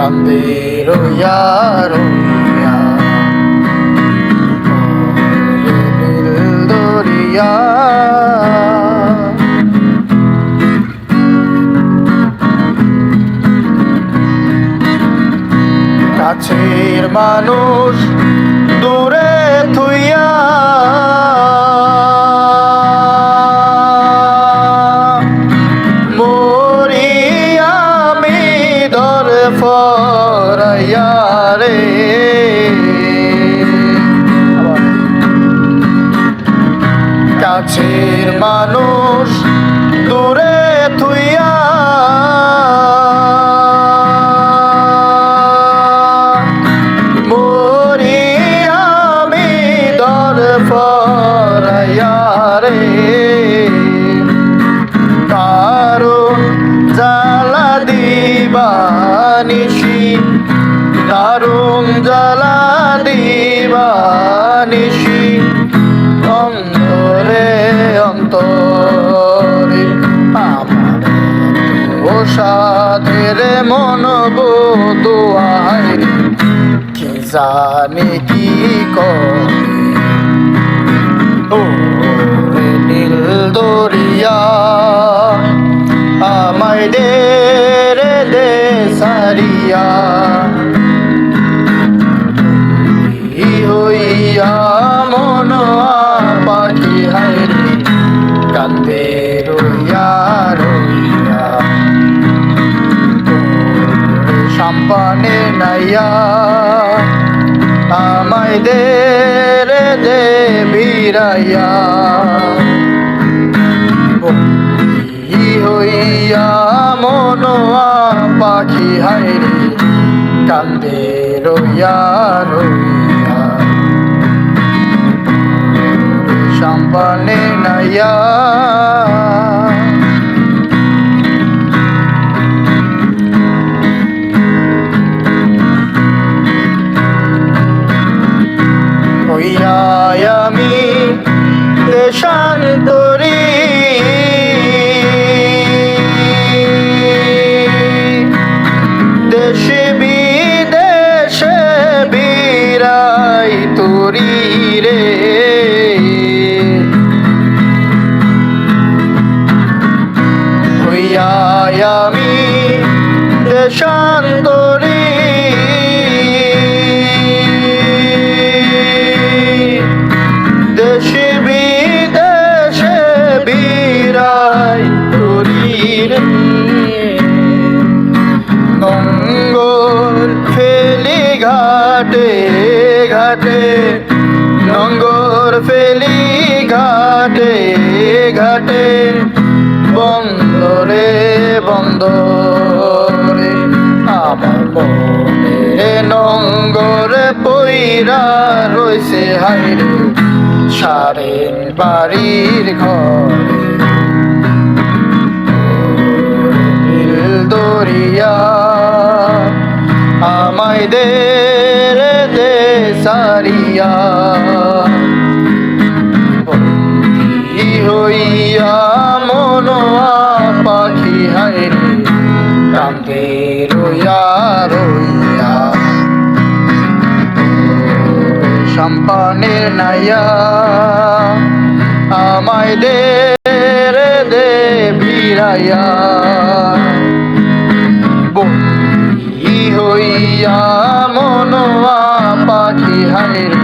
কান্দে রইয়া রইয়া নীল দরিয়া কাছের মানুষ দূরে থুইয়া মরি আমি দর ফরাইয়া রে কাছের মানুষ দূরে থুইয়া কারণ জ্বালা দিবানিশি দারুণ জ্বালা দিবানিশি অন্তরে অন্তরে আমার ও সাধের মন বোধোয়াই কি জানি কি করে ওরে নীল দরিয়া আমায় দে রে দে সারিয়া হইয়া মন পাখি হায়রে কান্দে রইয়া রইয়া সাম্পানে নাইয়া আমায় দে রে দে বিরাইয়া হইয়া মনোয়া পাখি হায়রে কান্দে রইয়া রইয়া সাম্পানে নাইয়া হইয়া আমি দেশান্তরী দেশে বিদেশে বিরাই তোরি রে হইয়া আমি দেশান্তরী দেশে বিদেশে বিরাই তোরি রে নঙ্গল ফেলি ঘাটে ঘাটে নঙ্গল ফেলি ঘাটে ঘাটে বন্দরে বন্দরে আমার মনে নঙ্গরে পইরা রইছে হাইরে সারেন বাড়ির ঘরে নীল দরিয়া আমায় দে রে দে সারিয়া বন্দী হইয়া মনোয়া পাখি হায়রে কান্দে রইয়া রইয়া সাম্পানের নাইয়া আমায় দে রে দে বিরাইয়া বন্দী হইয়া মনোয়া পাখি হায়রে